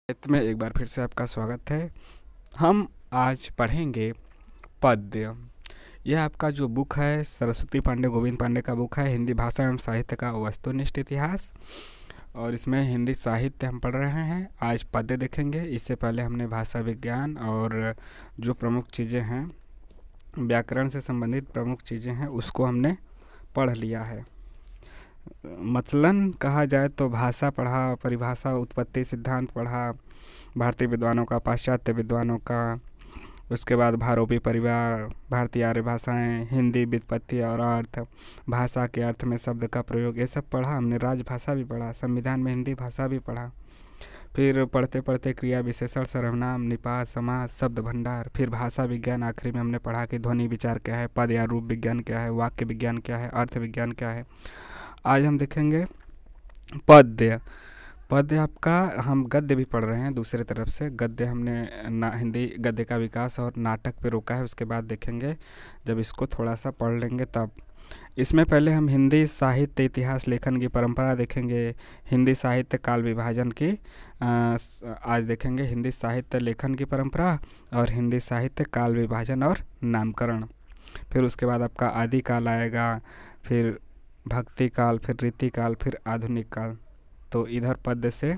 में एक बार फिर से आपका स्वागत है। हम आज पढ़ेंगे पद्य। यह आपका जो बुक है सरस्वती पांडे गोविंद पांडे का बुक है, हिंदी भाषा एवं साहित्य का वस्तुनिष्ठ इतिहास, और इसमें हिंदी साहित्य हम पढ़ रहे हैं। आज पद्य देखेंगे। इससे पहले हमने भाषा विज्ञान और जो प्रमुख चीज़ें हैं, व्याकरण से संबंधित प्रमुख चीज़ें हैं, उसको हमने पढ़ लिया है। मसलन कहा जाए तो भाषा पढ़ा, परिभाषा, उत्पत्ति सिद्धांत पढ़ा, भारतीय विद्वानों का, पाश्चात्य विद्वानों का, उसके बाद भारोपी परिवार, भारतीय आर्य भाषाएं, हिंदी व्युत्पत्ति और अर्थ, भाषा के अर्थ में शब्द का प्रयोग, ये सब पढ़ा हमने। राजभाषा भी पढ़ा, संविधान में हिंदी भाषा भी पढ़ा। फिर पढ़ते पढ़ते क्रिया विशेषण, सर्वनाम, निपात, समास, शब्द भंडार, फिर भाषा विज्ञान। आखिरी में हमने पढ़ा कि ध्वनि विचार क्या है, पद या रूप विज्ञान क्या है, वाक्य विज्ञान क्या है, अर्थ विज्ञान क्या है। आज हम देखेंगे पद्य। पद्य आपका, हम गद्य भी पढ़ रहे हैं दूसरे तरफ से। गद्य हमने हिंदी गद्य का विकास और नाटक पे रोका है, उसके बाद देखेंगे जब इसको थोड़ा सा पढ़ लेंगे तब। इसमें पहले हम हिंदी साहित्य इतिहास लेखन की परंपरा देखेंगे, हिंदी साहित्य काल विभाजन की आज देखेंगे हिंदी साहित्य लेखन की परंपरा और हिंदी साहित्य काल विभाजन और नामकरण। फिर उसके बाद आपका आदि काल आएगा, फिर भक्ति काल, फिर रीति काल, फिर आधुनिक काल। तो इधर पद्य से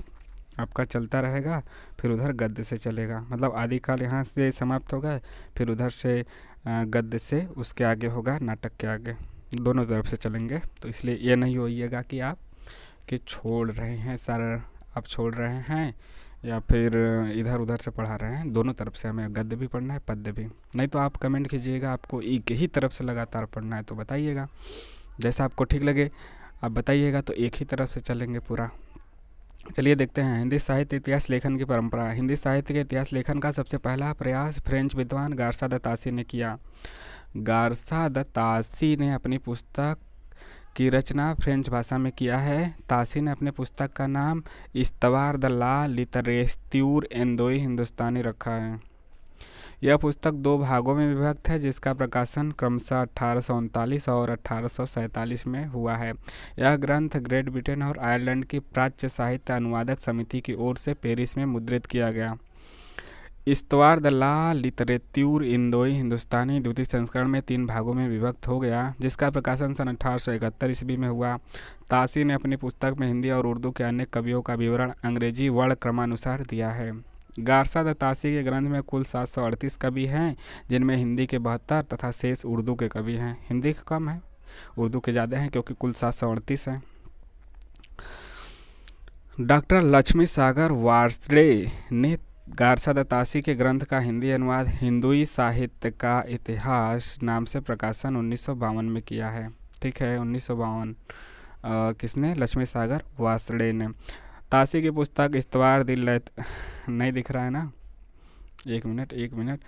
आपका चलता रहेगा, फिर उधर गद्य से चलेगा। मतलब आदि काल यहाँ से समाप्त होगा, फिर उधर से गद्य से उसके आगे होगा नाटक के आगे, दोनों तरफ से चलेंगे। तो इसलिए ये नहीं होइएगा कि आप छोड़ रहे हैं सर, आप छोड़ रहे हैं या फिर इधर उधर से पढ़ा रहे हैं। दोनों तरफ से हमें गद्य भी पढ़ना है, पद्य भी। नहीं तो आप कमेंट कीजिएगा, आपको एक ही तरफ से लगातार पढ़ना है तो बताइएगा, जैसा आपको ठीक लगे आप बताइएगा, तो एक ही तरफ से चलेंगे पूरा। चलिए देखते हैं हिंदी साहित्य इतिहास लेखन की परंपरा। हिंदी साहित्य के इतिहास लेखन का सबसे पहला प्रयास फ्रेंच विद्वान गारसा द तासी ने किया। गारसा द तासी ने अपनी पुस्तक की रचना फ्रेंच भाषा में किया है। तासी ने अपने पुस्तक का नाम इस्तवार द ला लिटरेस्त्यूर एंदोई हिंदुस्तानी रखा है। यह पुस्तक 2 भागों में विभक्त है, जिसका प्रकाशन क्रमशः 1839 और 1847 में हुआ है। यह ग्रंथ ग्रेट ब्रिटेन और आयरलैंड की प्राच्य साहित्य अनुवादक समिति की ओर से पेरिस में मुद्रित किया गया। इस्तवार द ला लिटरेत्यूर इंदोई हिंदुस्तानी द्वितीय संस्करण में 3 भागों में विभक्त हो गया, जिसका प्रकाशन सन 1871 ईस्वी में हुआ। तासी ने अपनी पुस्तक में हिंदी और उर्दू के अन्य कवियों का विवरण अंग्रेजी वर्ण क्रमानुसार दिया है। गारसा द तासी के ग्रंथ में कुल 738 कवि हैं, जिनमें हिंदी के 72 तथा शेष उर्दू के कवि हैं। हिंदी के कम है, उर्दू के ज़्यादा हैं, क्योंकि कुल 738 हैं। डॉक्टर लक्ष्मी सागर वार्ष्णेय ने गारसा द तासी के ग्रंथ का हिंदी अनुवाद हिंदुई साहित्य का इतिहास नाम से प्रकाशन 1952 में किया है। ठीक है, 1952 किसने? लक्ष्मी सागर वार्ष्णेय ने। तासी की पुस्तक इस्तवार नहीं दिख रहा है ना, एक मिनट।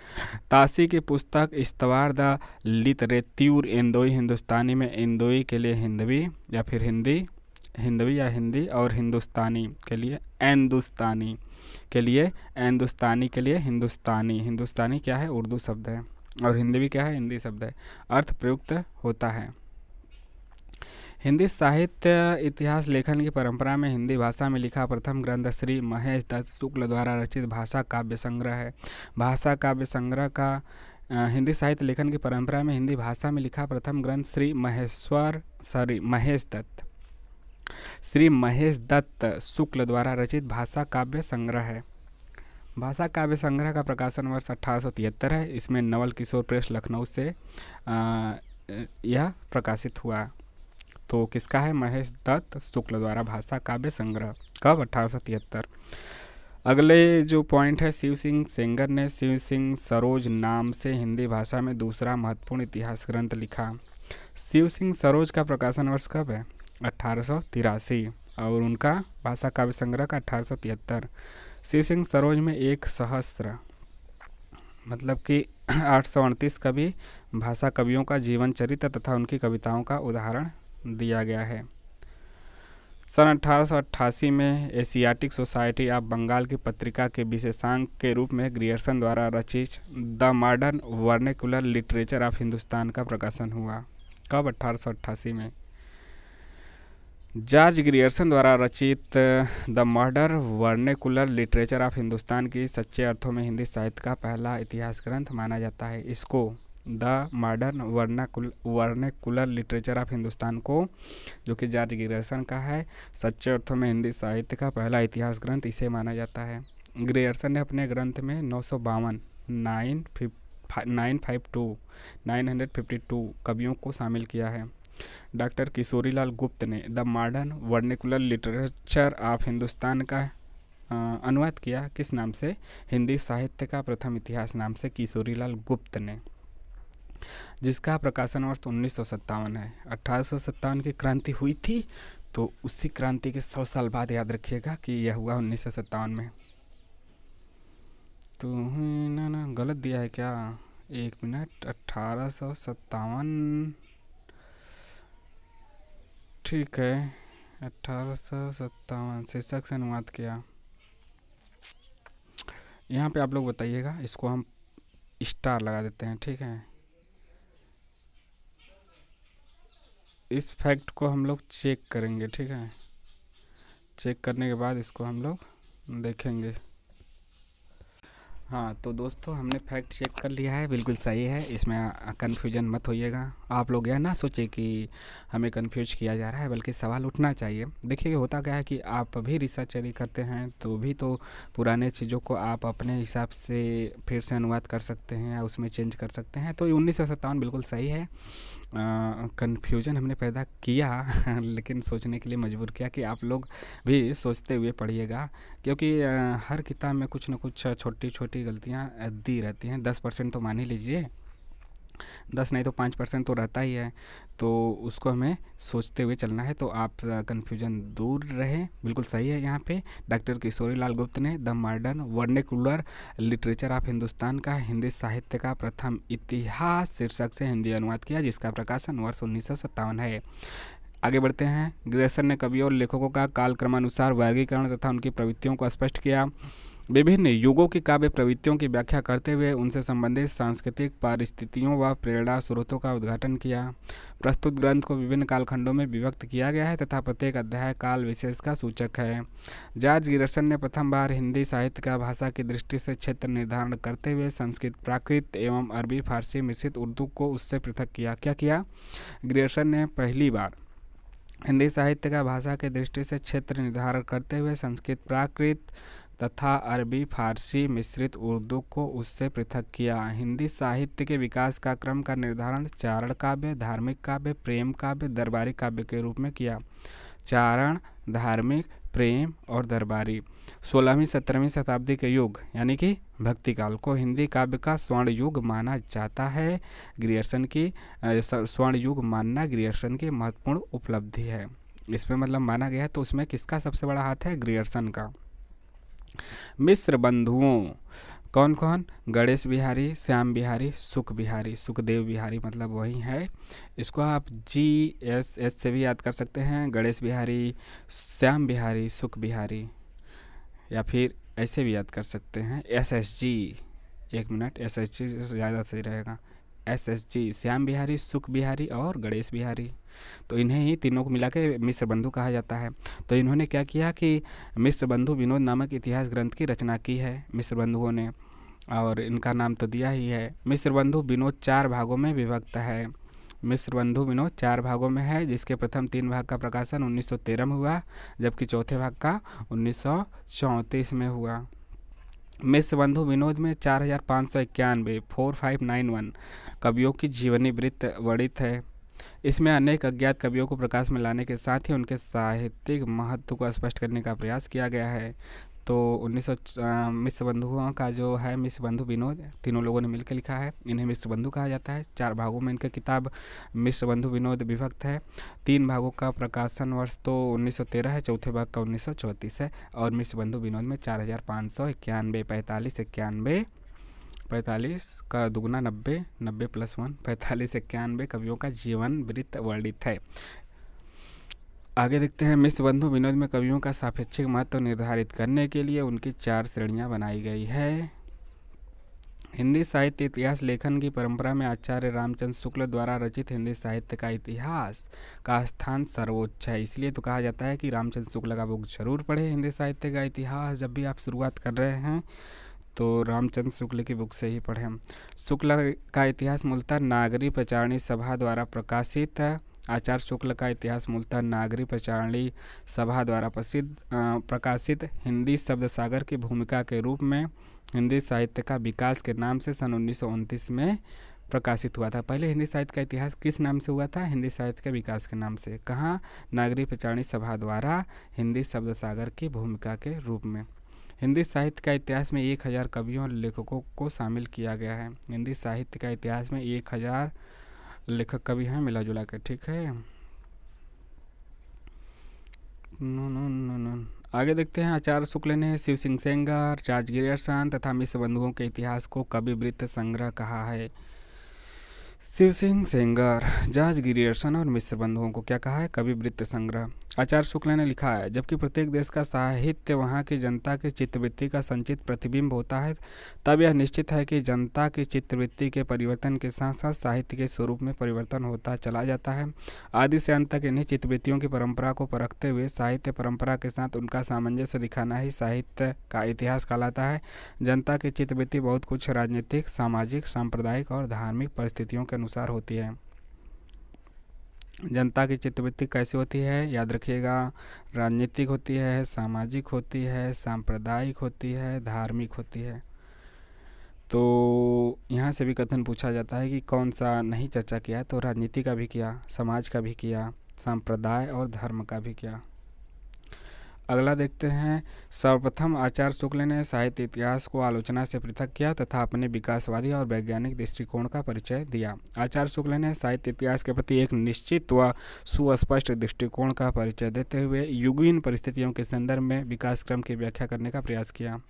तासी की पुस्तक इस्तवार द लिटरेत्यूर एंदोई हिंदुस्तानी में इंदोई के लिए हिंदवी या फिर हिंदी और हिंदुस्तानी के लिए एंदुस्तानी के लिए हिंदुस्तानी। हिंदुस्तानी क्या है? उर्दू शब्द है, और हिंदवी क्या है? हिंदी शब्द है। अर्थ प्रयुक्त होता है। हिंदी साहित्य इतिहास लेखन की परंपरा में हिंदी भाषा में लिखा प्रथम ग्रंथ श्री महेश दत्त शुक्ल द्वारा रचित भाषा काव्य संग्रह है। भाषा काव्य संग्रह का हिंदी साहित्य लेखन की परंपरा में हिंदी भाषा में लिखा प्रथम ग्रंथ श्री महेश दत्त शुक्ल द्वारा रचित भाषा काव्य संग्रह है। भाषा काव्य संग्रह का प्रकाशन वर्ष 1873 है। इसमें नवल किशोर प्रेस लखनऊ से यह प्रकाशित हुआ। तो किसका है? महेश दत्त शुक्ल द्वारा भाषा काव्य संग्रह। कब? 1873। अगले जो पॉइंट है, शिव सिंह सेंगर ने शिव सिंह सरोज नाम से हिंदी भाषा में दूसरा महत्वपूर्ण इतिहास ग्रंथ लिखा। शिव सिंह सरोज का प्रकाशन वर्ष कब है? 1883, और उनका भाषा काव्य संग्रह का 1873। शिव सिंह सरोज में 1 मतलब कि 838 कवि भाषा कवियों का जीवन चरित्र तथा उनकी कविताओं का उदाहरण दिया गया है। सन 1888 में एशियाटिक सोसाइटी ऑफ बंगाल की पत्रिका के विशेषांक के रूप में ग्रियर्सन द्वारा रचित the modern vernacular literature of Hindustan का प्रकाशन हुआ। कब? 1888 में। जॉर्ज ग्रियर्सन द्वारा रचित the modern vernacular literature of Hindustan की सच्चे अर्थों में हिंदी साहित्य का पहला इतिहास ग्रंथ माना जाता है। इसको the modern vernacular literature of Hindustan को, जो कि जॉर्ज ग्रियर्सन का है, सच्चे अर्थों में हिंदी साहित्य का पहला इतिहास ग्रंथ इसे माना जाता है। ग्रियर्सन ने अपने ग्रंथ में 952 कवियों को शामिल किया है। डॉक्टर किशोरीलाल गुप्त ने the modern vernacular literature of Hindustan का अनुवाद किया किस नाम से? हिंदी साहित्य का प्रथम इतिहास नाम से किशोरीलाल गुप्त ने, जिसका प्रकाशन वर्ष 1957 है। 1857 की क्रांति हुई थी, तो उसी क्रांति के 100 साल बाद याद रखिएगा कि यह हुआ 1957 में। तो ना गलत दिया है क्या? 1 मिनट, 1857, ठीक है, 1857 शीर्षक से अनुवाद किया। यहाँ पे आप लोग बताइएगा, इसको हम स्टार लगा देते हैं, ठीक है। इस फैक्ट को हम लोग चेक करेंगे, ठीक है। चेक करने के बाद इसको हम लोग देखेंगे। हाँ तो दोस्तों, हमने फैक्ट चेक कर लिया है, बिल्कुल सही है, इसमें कन्फ्यूजन मत होइएगा। आप लोग यह ना सोचे कि हमें कन्फ्यूज किया जा रहा है, बल्कि सवाल उठना चाहिए। देखिए होता क्या है कि आप भी रिसर्च यदि करते हैं तो भी तो पुराने चीज़ों को आप अपने हिसाब से फिर से अनुवाद कर सकते हैं या उसमें चेंज कर सकते हैं। तो 1957 बिल्कुल सही है। कन्फ्यूजन हमने पैदा किया लेकिन सोचने के लिए मजबूर किया कि आप लोग भी सोचते हुए पढ़िएगा, क्योंकि हर किताब में कुछ न कुछ छोटी छोटी गलतियाँ दी रहती हैं। 10% तो मान ही लीजिए, 10 नहीं तो 5% तो रहता ही है, तो उसको हमें सोचते हुए चलना है। तो आप कन्फ्यूजन दूर रहे, बिल्कुल सही है। यहाँ पे डॉक्टर किशोरीलाल गुप्त ने the modern vernacular literature of Hindustan का हिंदी साहित्य का प्रथम इतिहास शीर्षक से हिंदी अनुवाद किया, जिसका प्रकाशन वर्ष 1957 है। आगे बढ़ते हैं। ग्रियर्सन ने कवियों और लेखकों का कालक्रमानुसार वर्गीकरण तथा उनकी प्रवृत्तियों को स्पष्ट किया। विभिन्न युगों की काव्य प्रवृत्तियों की व्याख्या करते हुए उनसे संबंधित सांस्कृतिक परिस्थितियों व प्रेरणा स्रोतों का उद्घाटन किया। प्रस्तुत ग्रंथ को विभिन्न कालखंडों में विभक्त किया गया है तथा प्रत्येक अध्याय काल विशेष का सूचक है। जॉर्ज ग्रियर्सन ने प्रथम बार हिंदी साहित्य का भाषा की दृष्टि से क्षेत्र निर्धारण करते हुए संस्कृत, प्राकृत एवं अरबी फारसी मिश्रित उर्दू को उससे पृथक किया। क्या किया? ग्रियर्सन ने पहली बार हिंदी साहित्य का भाषा की दृष्टि से क्षेत्र निर्धारण करते हुए संस्कृत, प्राकृत तथा अरबी फारसी मिश्रित उर्दू को उससे पृथक किया। हिंदी साहित्य के विकास का क्रम का निर्धारण चारण काव्य, धार्मिक काव्य, प्रेम काव्य, दरबारी काव्य के रूप में किया। चारण, धार्मिक, प्रेम और दरबारी 16वीं 17वीं शताब्दी के युग यानी कि भक्ति काल को हिंदी काव्य का स्वर्ण युग माना जाता है। ग्रियर्सन की स्वर्ण युग मानना ग्रियर्सन की महत्वपूर्ण उपलब्धि है। इसमें मतलब माना गया है, तो उसमें किसका सबसे बड़ा हाथ है? ग्रियर्सन का। मिश्र बंधुओं कौन कौन? गणेश बिहारी, श्याम बिहारी, सुख बिहारी, सुखदेव बिहारी मतलब वही है। इसको आप GSS से भी याद कर सकते हैं, गणेश बिहारी, श्याम बिहारी, सुख बिहारी, या फिर ऐसे भी याद कर सकते हैं SSG। 1 मिनट, SSG ज़्यादा सही रहेगा। SSG श्याम बिहारी, सुख बिहारी और गणेश बिहारी, तो इन्हें ही तीनों को मिला के मिश्र बंधु कहा जाता है। तो इन्होंने क्या किया कि मिश्र बंधु विनोद नामक इतिहास ग्रंथ की रचना की है मिश्र बंधुओं ने, और इनका नाम तो दिया ही है। मिश्र बंधु विनोद 4 भागों में विभक्त है। मिश्र बंधु विनोद 4 भागों में है, जिसके प्रथम 3 भाग का प्रकाशन 1913 में हुआ, जबकि चौथे भाग का 1934 में हुआ। मिश्र बंधु विनोद में 4591 कवियों की जीवनी वृत्त वर्णित है। इसमें अनेक अज्ञात कवियों को प्रकाश में लाने के साथ ही उनके साहित्यिक महत्व को स्पष्ट करने का प्रयास किया गया है। तो 1900 मिश्र बंधुओं का जो है मिश्र बंधु विनोद, तीनों लोगों ने मिलकर लिखा है, इन्हें मिश्र बंधु कहा जाता है। 4 भागों में इनका किताब मिश्र बंधु विनोद विभक्त है। 3 भागों का प्रकाशन वर्ष तो 1913 है, चौथे भाग का 1934 है, और मिश्र बंधु विनोद में 4591 45 का दुगना 90, 90 + 1 4591 कवियों का जीवन वृत्त वर्णित है। आगे देखते हैं। मिश्र बंधु विनोद में कवियों का सापेक्षिक महत्व निर्धारित करने के लिए उनकी 4 श्रेणियां बनाई गई है। हिंदी साहित्य इतिहास लेखन की परंपरा में आचार्य रामचंद्र शुक्ल द्वारा रचित हिंदी साहित्य का इतिहास का स्थान सर्वोच्च है। इसलिए तो कहा जाता है कि रामचंद्र शुक्ल का बुक जरूर पढ़े हिंदी साहित्य का इतिहास। जब भी आप शुरुआत कर रहे हैं तो रामचंद्र शुक्ल की बुक से ही पढ़ें। शुक्ल का इतिहास मूलतः नागरी प्रचारणी सभा द्वारा प्रकाशित है। आचार्य शुक्ल का इतिहास मूलतः नागरी प्रचारणी सभा द्वारा प्रकाशित हिंदी शब्द सागर की भूमिका के रूप में हिंदी साहित्य का विकास के नाम से सन 1929 में प्रकाशित हुआ था। पहले हिंदी साहित्य का इतिहास किस नाम से हुआ था? हिंदी साहित्य के विकास के नाम से। कहाँ? नागरी प्रचारणी सभा द्वारा हिंदी शब्द सागर की भूमिका के रूप में। हिंदी साहित्य का इतिहास में 1000 कवियों और लेखकों को शामिल किया गया है। हिंदी साहित्य का इतिहास में 1000 लेखक कवि हैं मिला जुला कर, ठीक है। आगे देखते हैं। आचार्य शुक्ल ने शिव सिंह सेंगर, जॉर्ज ग्रियर्सन तथा मिश्र बंधुओं के इतिहास को कवि वृत्त संग्रह कहा है। शिव सिंह सेंगर, जॉर्ज ग्रियर्सन और मिश्र बंधुओं को क्या कहा है? कवि वृत्त संग्रह। आचार्य शुक्ल ने लिखा है, जबकि प्रत्येक देश का साहित्य वहाँ की जनता की चित्तवृत्ति का संचित प्रतिबिंब होता है, तब यह निश्चित है कि जनता की चित्तवृत्ति के परिवर्तन के साथ साथ साहित्य के स्वरूप में परिवर्तन होता चला जाता है। आदि से अंत तक इन्हीं चित्तवृत्तियों की परंपरा को परखते हुए साहित्य परंपरा के साथ उनका सामंजस्य दिखाना ही साहित्य का इतिहास कहलाता है। जनता की चित्तवृत्ति बहुत कुछ राजनीतिक, सामाजिक, सांप्रदायिक और धार्मिक परिस्थितियों के अनुसार होती है। जनता की चित्तवृत्ति कैसी होती है? याद रखिएगा, राजनीतिक होती है, सामाजिक होती है, सांप्रदायिक होती है, धार्मिक होती है। तो यहाँ से भी कथन पूछा जाता है कि कौन सा नहीं चर्चा किया, तो राजनीति का भी किया, समाज का भी किया, सांप्रदाय और धर्म का भी किया। अगला देखते हैं। सर्वप्रथम आचार्य शुक्ल ने साहित्य इतिहास को आलोचना से पृथक किया तथा अपने विकासवादी और वैज्ञानिक दृष्टिकोण का परिचय दिया। आचार्य शुक्ल ने साहित्य इतिहास के प्रति एक निश्चित व सुस्पष्ट दृष्टिकोण का परिचय देते हुए युगीन परिस्थितियों के संदर्भ में विकास क्रम की व्याख्या करने का प्रयास किया।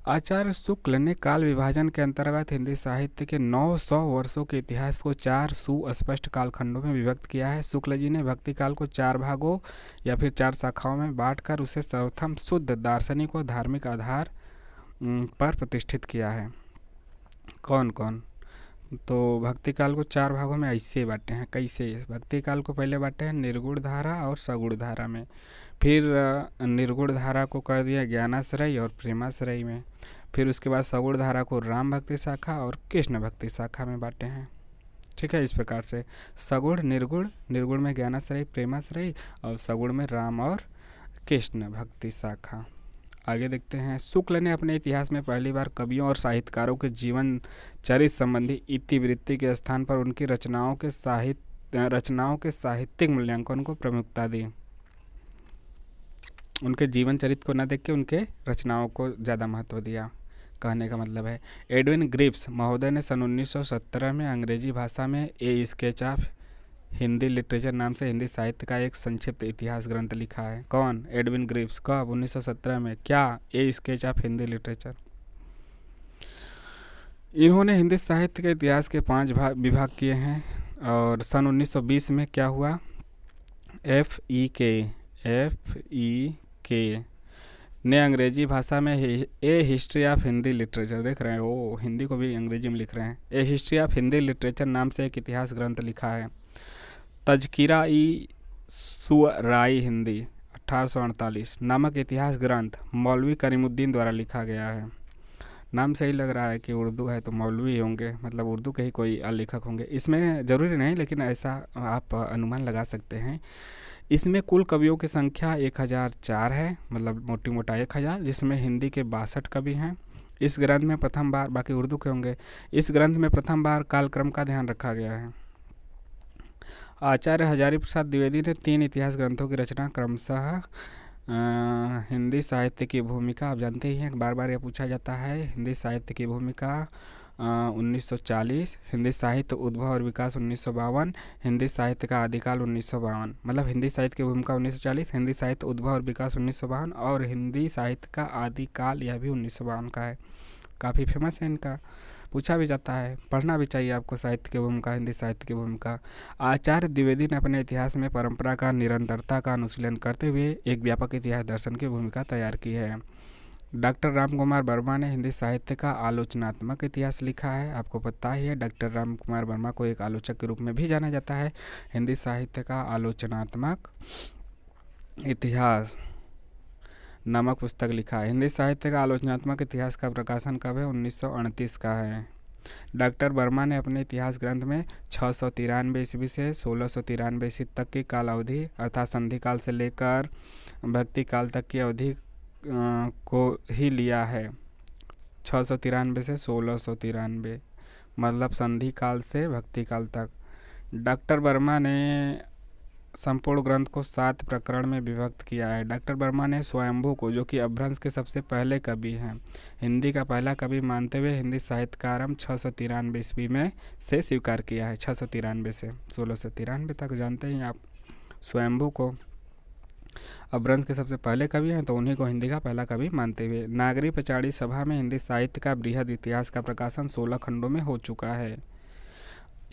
आचार्य शुक्ल ने काल विभाजन के अंतर्गत हिंदी साहित्य के 900 वर्षों के इतिहास को 4 सुस्पष्ट कालखंडों में विभक्त किया है। शुक्ल जी ने भक्ति काल को 4 भागों या फिर 4 शाखाओं में बांटकर उसे सर्वप्रथम शुद्ध दार्शनिक और धार्मिक आधार पर प्रतिष्ठित किया है। कौन कौन? तो भक्ति काल को 4 भागों में ऐसे बांटे हैं। कैसे? भक्ति काल को पहले बांटे हैं निर्गुण धारा और सगुण धारा में, फिर निर्गुण धारा को कर दिया ज्ञानाश्रय और प्रेमाश्रय में, फिर उसके बाद सगुण धारा को राम भक्ति शाखा और कृष्ण भक्ति शाखा में बांटे हैं। ठीक है, इस प्रकार से सगुण, निर्गुण, निर्गुण में ज्ञानाश्रय, प्रेमाश्रय और सगुण में राम और कृष्ण भक्ति शाखा। आगे देखते हैं। शुक्ल ने अपने इतिहास में पहली बार कवियों और साहित्यकारों के जीवन चरित्र संबंधी इतिवृत्ति के स्थान पर उनकी रचनाओं के साहित्यिक मूल्यांकन को प्रमुखता दी। उनके जीवन चरित्र को न देख के उनके रचनाओं को ज़्यादा महत्व दिया, कहने का मतलब है। एडविन ग्रिप्स महोदय ने सन 1917 में अंग्रेजी भाषा में ए स्केच ऑफ हिंदी लिटरेचर नाम से हिंदी साहित्य का एक संक्षिप्त इतिहास ग्रंथ लिखा है। कौन? Edwin Greaves. कब? 1917 में। क्या? A sketch of Hindi literature. इन्होंने हिंदी साहित्य के इतिहास के 5 विभाग किए हैं। और सन 1920 में क्या हुआ? FEK ने अंग्रेजी भाषा में ए हिस्ट्री ऑफ हिंदी लिटरेचर, देख रहे हैं वो हिंदी को भी अंग्रेजी में लिख रहे हैं, ए हिस्ट्री ऑफ हिंदी लिटरेचर नाम से एक इतिहास ग्रंथ लिखा है। तज़किरा-ई-शुअराई हिंदी 1848 नामक इतिहास ग्रंथ मौलवी करीमुद्दीन द्वारा लिखा गया है। नाम से ही लग रहा है कि उर्दू है तो मौलवी होंगे, मतलब उर्दू के ही कोई लेखक होंगे। इसमें ज़रूरी नहीं, लेकिन ऐसा आप अनुमान लगा सकते हैं। इसमें कुल कवियों की संख्या 1004 है, मतलब मोटी मोटा 1000, जिसमें हिंदी के 62 कवि हैं। इस ग्रंथ में प्रथम बार, बाकी उर्दू के होंगे, इस ग्रंथ में प्रथम बार कालक्रम का ध्यान रखा गया है। आचार्य हजारी प्रसाद द्विवेदी ने 3 इतिहास ग्रंथों की रचना क्रमशः हिंदी साहित्य की भूमिका, आप जानते ही हैं, बार बार यह पूछा जाता है। हिंदी साहित्य की भूमिका 1940, हिंदी साहित्य उद्भव और विकास 1952, हिंदी साहित्य का आदिकाल 1952। मतलब हिंदी साहित्य की भूमिका 1940, हिंदी साहित्य उद्भव और विकास 1952 और हिंदी साहित्य का आदिकाल यह भी 1952 का है। काफ़ी फेमस है, इनका पूछा भी जाता है, पढ़ना भी चाहिए आपको साहित्य की भूमिका, हिंदी साहित्य की भूमिका। आचार्य द्विवेदी ने अपने इतिहास में परंपरा का निरंतरता का अनुशीलन करते हुए एक व्यापक इतिहास दर्शन की भूमिका तैयार की है। डॉक्टर राम कुमार वर्मा ने हिंदी साहित्य का आलोचनात्मक इतिहास लिखा है। आपको पता ही है, डॉक्टर राम कुमार वर्मा को एक आलोचक के रूप में भी जाना जाता है। हिंदी साहित्य का आलोचनात्मक इतिहास नामक पुस्तक लिखा है। हिंदी साहित्य का आलोचनात्मक इतिहास का प्रकाशन कब है? 1938 का है। डॉक्टर वर्मा ने अपने इतिहास ग्रंथ में 693 ईस्वी से 1693 ईस्वी तक की काल अवधि अर्थात संधि काल से लेकर भक्ति काल तक की अवधि को ही लिया है। 693 से 1693 मतलब संधि काल से भक्ति काल तक। डॉक्टर वर्मा ने संपूर्ण ग्रंथ को 7 प्रकरण में विभक्त किया है। डॉक्टर वर्मा ने स्वयंभू को, जो कि अपभ्रंश के सबसे पहले कवि हैं, हिंदी का पहला कवि मानते हुए हिंदी साहित्य का आरंभ 693 ईस्वी में से स्वीकार किया है। 693 से 1693 तक जानते हैं आप। स्वयंभू को अपभ्रंश के सबसे पहले कवि हैं, तो उन्हीं को हिंदी का पहला कवि मानते हुए। नागरी पचाड़ी सभा में हिंदी साहित्य का बृहद इतिहास का प्रकाशन 16 खंडों में हो चुका है।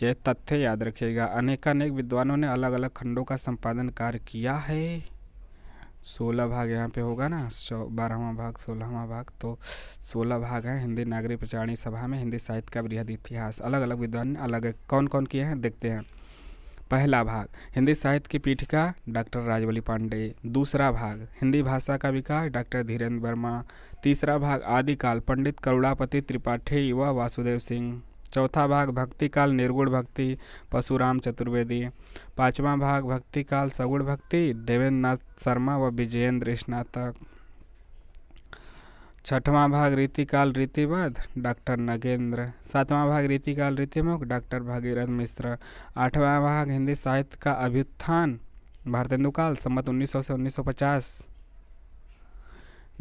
यह तथ्य याद रखिएगा। अनेकानेक विद्वानों ने अलग अलग खंडों का संपादन कार्य किया है। 16 भाग यहाँ पे होगा ना, 12वां भाग 16वां भाग, तो 16 भाग हैं हिंदी नागरी पचाड़ी सभा में हिंदी साहित्य का बृहद इतिहास। अलग अलग विद्वान ने अलग कौन कौन किए हैं देखते हैं। पहला भाग हिंदी साहित्य की पीठिका डॉक्टर राजवली पांडे। दूसरा भाग हिंदी भाषा का विकास डॉक्टर धीरेन्द्र वर्मा। तीसरा भाग आदिकाल पंडित करुणापति त्रिपाठी व वासुदेव सिंह। चौथा भाग भक्ति काल निर्गुण भक्ति परशुराम चतुर्वेदी। पांचवा भाग भक्ति काल सगुण भक्ति देवेंद्र नाथ शर्मा व विजयेंद्र स्नातक। छठवां भाग रीतिकाल रीतिवध डॉक्टर नगेंद्र। सातवां भाग रीतिकाल रीतिमुख डॉक्टर भागीरथ मिश्र। आठवां भाग हिंदी साहित्य का अभ्युत्थान भारतेंदु काल संवत 1900 से 1950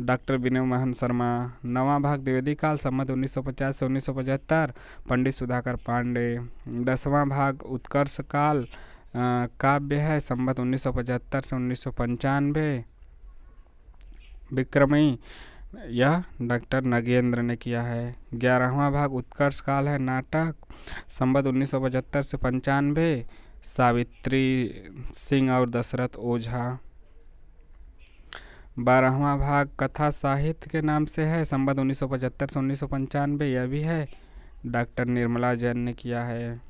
डॉक्टर विनय मोहन शर्मा। नवां भाग द्विवेदी काल संवत 1950 से 1975 पंडित सुधाकर पांडे। 10वां भाग उत्कर्ष काल काव्य है संवत 1975 से 1995 विक्रमी, यह डॉक्टर नगेंद्र ने किया है। 11वां भाग उत्कर्ष काल है नाटक संवत 1975 से 95 सावित्री सिंह और दशरथ ओझा। 12वां भाग कथा साहित्य के नाम से है संवत 1975 से 1995, यह भी है डॉक्टर निर्मला जैन ने किया है।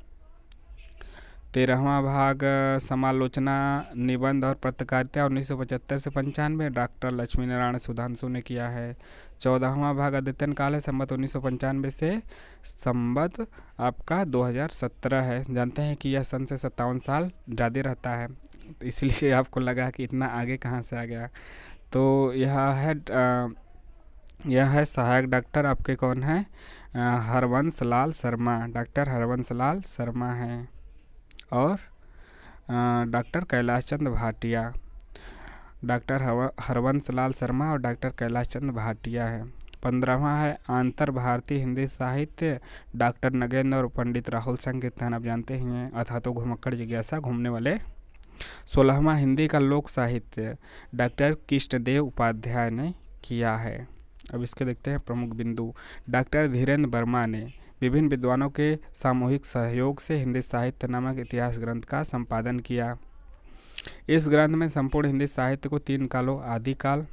13वां भाग समालोचना निबंध और पत्रकारिता 1975 से 95 डॉक्टर लक्ष्मी नारायण सुधांशु ने किया है। 14वां भाग अद्यतन काल है संवत 1995 से संवत आपका 2017 है। जानते हैं कि यह सन से 57 साल ज़्यादा रहता है, इसलिए आपको लगा कि इतना आगे कहाँ से आ गया। तो यह है सहायक डॉक्टर आपके कौन है? हरवंश लाल शर्मा। डॉक्टर हरवंश लाल शर्मा हैं। और डॉक्टर कैलाश चंद्र भाटिया। डॉक्टर हरवंश लाल शर्मा और डॉक्टर कैलाश चंद्र भाटिया है। 15वां है आंतर भारतीय हिंदी साहित्य डॉक्टर नगेंद्र और पंडित राहुल संकीर्तन, आप जानते ही हैं, अथा तो घुमक्कड़ जिज्ञासा घूमने वाले। 16वां हिंदी का लोक साहित्य डॉक्टर कृष्णदेव उपाध्याय ने किया है। अब इसके देखते हैं प्रमुख बिंदु। डॉक्टर धीरेन्द्र वर्मा ने विभिन्न विद्वानों के सामूहिक सहयोग से हिंदी साहित्य नामक इतिहास ग्रंथ का संपादन किया। इस ग्रंथ में संपूर्ण हिंदी साहित्य को 3 कालों आदिकाल,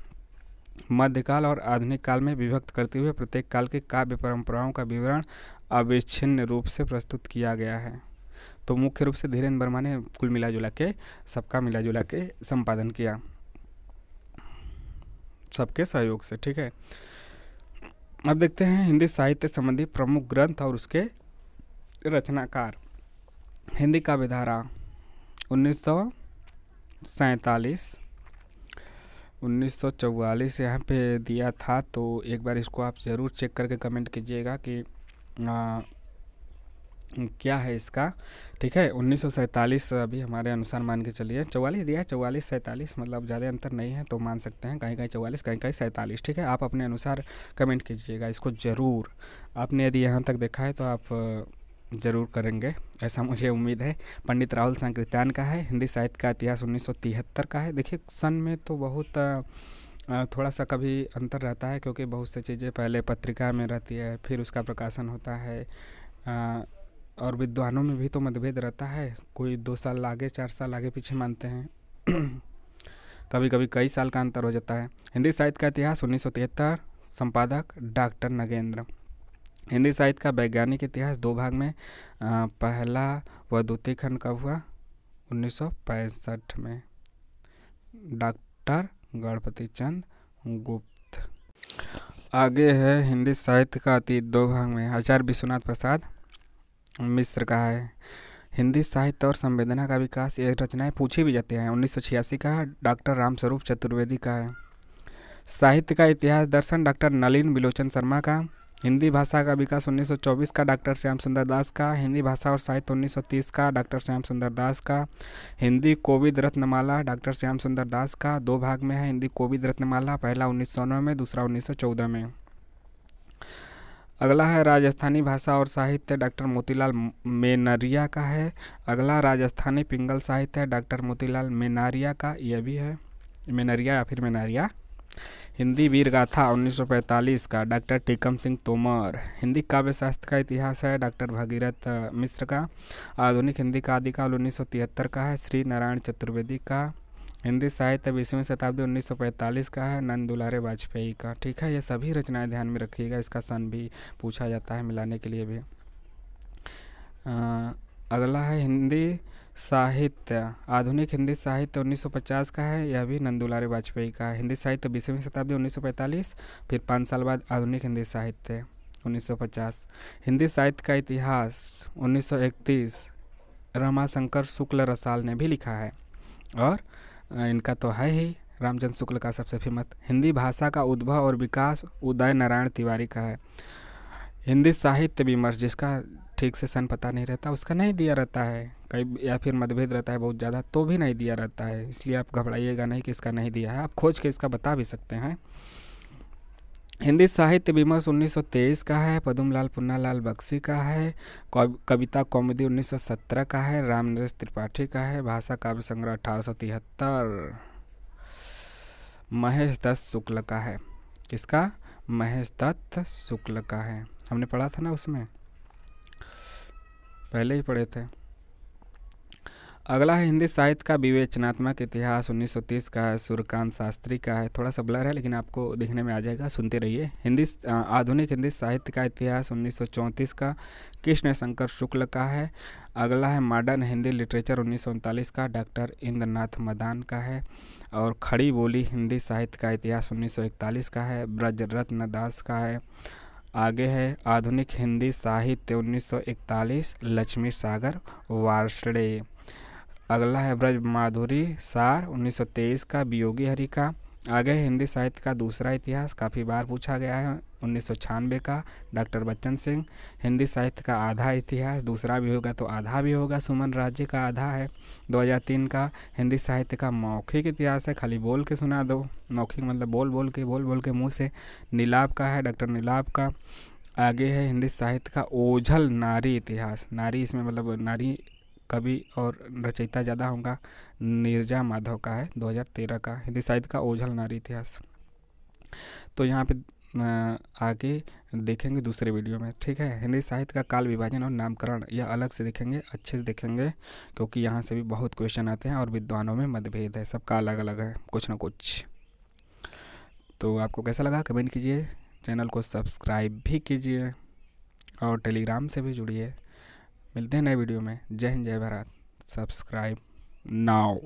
मध्यकाल और आधुनिक काल में विभक्त करते हुए प्रत्येक काल के काव्य परंपराओं का विवरण अविच्छिन्न रूप से प्रस्तुत किया गया है। तो मुख्य रूप से धीरेन्द्र वर्मा ने कुल मिला के सबका मिला जुला के संपादन किया, सबके सहयोग से। ठीक है, अब देखते हैं हिंदी साहित्य संबंधी प्रमुख ग्रंथ और उसके रचनाकार। हिंदी काव्य धारा 1947 1944 यहाँ पे दिया था, तो एक बार इसको आप ज़रूर चेक करके कमेंट कीजिएगा कि क्या है इसका। ठीक है, 1947 अभी हमारे अनुसार मान के चलिए। 44 दिया है, 44 47 मतलब ज़्यादा अंतर नहीं है, तो मान सकते हैं कहीं कहीं 44 कहीं कहीं 47। ठीक है, आप अपने अनुसार कमेंट कीजिएगा इसको ज़रूर। आपने यदि यहाँ तक देखा है तो आप ज़रूर करेंगे, ऐसा मुझे उम्मीद है। पंडित राहुल संकीर्तन का है। हिंदी साहित्य का इतिहास 1973 का है। देखिए सन में तो बहुत थोड़ा सा कभी अंतर रहता है, क्योंकि बहुत सी चीज़ें पहले पत्रिका में रहती है, फिर उसका प्रकाशन होता है, और विद्वानों में भी तो मतभेद रहता है। कोई 2 साल आगे 4 साल आगे पीछे मानते हैं कभी कभी कई साल का अंतर हो जाता है। हिंदी साहित्य का इतिहास 1973 संपादक डॉक्टर नगेंद्र। हिंदी साहित्य का वैज्ञानिक इतिहास 2 भाग में। पहला व द्वितीय खंड कब हुआ? 1965 में। डॉक्टर गणपति चंद गुप्त। आगे है हिंदी साहित्य का अतीत 2 भाग में। आचार्य विश्वनाथ प्रसाद मिश्र का है। हिंदी साहित्य और संवेदना का विकास, ये रचनाएं पूछी भी जाती हैं। 1986 का डॉक्टर रामस्वरूप चतुर्वेदी का है। साहित्य का इतिहास दर्शन डॉक्टर नलिन बिलोचन शर्मा का। हिंदी भाषा का विकास 1924 का डॉक्टर श्याम सुंदर दास का। हिंदी भाषा और साहित्य 1930 का डॉक्टर श्याम सुंदर दास का। हिंदी कोविद रत्नमाला डॉक्टर श्याम सुंदर दास का। 2 भाग में है हिंदी कोविद रत्नमाला, पहला 1909 में, दूसरा 1914 में। अगला है राजस्थानी भाषा और साहित्य, डॉक्टर मोतीलाल मेनरिया का है। अगला राजस्थानी पिंगल साहित्य है, डॉक्टर मोतीलाल मेनारिया का। यह भी है मेनरिया या फिर मेनारिया। हिंदी वीर गाथा 1945 का डॉक्टर टीकम सिंह तोमर। हिंदी काव्य शास्त्र का इतिहास है डॉक्टर भगीरथ मिश्र का। आधुनिक हिंदी का आदिकाल 1973 का है, श्री नारायण चतुर्वेदी का। हिंदी साहित्य 20वीं शताब्दी 1945 का है, नंद दुलारे वाजपेयी का। ठीक है, ये सभी रचनाएं ध्यान में रखिएगा, इसका सन भी पूछा जाता है मिलाने के लिए भी। अगला है हिंदी साहित्य, आधुनिक हिंदी साहित्य 1950 का है, यह भी नंद दुलारे वाजपेयी का है। हिंदी साहित्य 20वीं शताब्दी 1945, फिर 5 साल बाद आधुनिक हिंदी साहित्य 1950। हिंदी साहित्य का इतिहास 1931 रमाशंकर शुक्ल रसाल ने भी लिखा है, और इनका तो है ही रामचंद्र शुक्ल का सबसे फेमस। हिंदी भाषा का उद्भव और विकास उदय नारायण तिवारी का है। हिंदी साहित्य विमर्श, जिसका ठीक से सन पता नहीं रहता उसका नहीं दिया रहता है कई, या फिर मतभेद रहता है बहुत ज़्यादा तो भी नहीं दिया रहता है, इसलिए आप घबराइएगा नहीं कि इसका नहीं दिया है, आप खोज के इसका बता भी सकते हैं। हिंदी साहित्य विमर्श 1923 का है, पद्मलाल पुन्नालाल बख्शी का है। कविता कौमुदी 1917 का है, रामनरेश त्रिपाठी का है। भाषा काव्य संग्रह 1873 महेश दत्त शुक्ल का है। किसका? महेश दत्त शुक्ल का है। हमने पढ़ा था ना, उसमें पहले ही पढ़े थे। अगला है हिंदी साहित्य का विवेचनात्मक इतिहास 1930 का है, सूर्यकांत शास्त्री का है। थोड़ा सा ब्लर है लेकिन आपको दिखने में आ जाएगा, सुनते रहिए। आधुनिक हिंदी साहित्य का इतिहास 1934 का कृष्ण शंकर शुक्ल का है। अगला है मॉडर्न हिंदी लिटरेचर 1939 का, डॉक्टर इंद्रनाथ मदान का है। और खड़ी बोली हिंदी साहित्य का इतिहास 1941 का है, ब्रजरत्न दास का है। आगे है आधुनिक हिंदी साहित्य 1941, लक्ष्मी सागर वार्ष्णेय। अगला है ब्रज माधुरी सार 1923 का, वियोगी हरि का। आगे है हिंदी साहित्य का दूसरा इतिहास, काफ़ी बार पूछा गया है, 1996 का, डॉक्टर बच्चन सिंह। हिंदी साहित्य का आधा इतिहास, दूसरा भी होगा तो आधा भी होगा, सुमन राज्य का आधा है, 2003 का। हिंदी साहित्य का मौखिक इतिहास है, खाली बोल के सुना दो, मौखिक मतलब बोल बोल के मुँह से, नीलाभ का है, डॉक्टर नीलाभ का। आगे है हिंदी साहित्य का ओझल नारी इतिहास, नारी इसमें मतलब नारी कवि और रचयिता ज़्यादा होगा, नीरजा माधव का है, 2013 का। हिंदी साहित्य का ओझल नारी इतिहास। तो यहाँ पे आगे देखेंगे दूसरे वीडियो में, ठीक है। हिंदी साहित्य का काल विभाजन और नामकरण यह अलग से देखेंगे, अच्छे से देखेंगे, क्योंकि यहाँ से भी बहुत क्वेश्चन आते हैं और विद्वानों में मतभेद है, सबका अलग अलग है कुछ ना कुछ। तो आपको कैसा लगा कमेंट कीजिए, चैनल को सब्सक्राइब भी कीजिए और टेलीग्राम से भी जुड़िए। मिलते हैं नए वीडियो में। जय हिंद जय भारत। Subscribe now.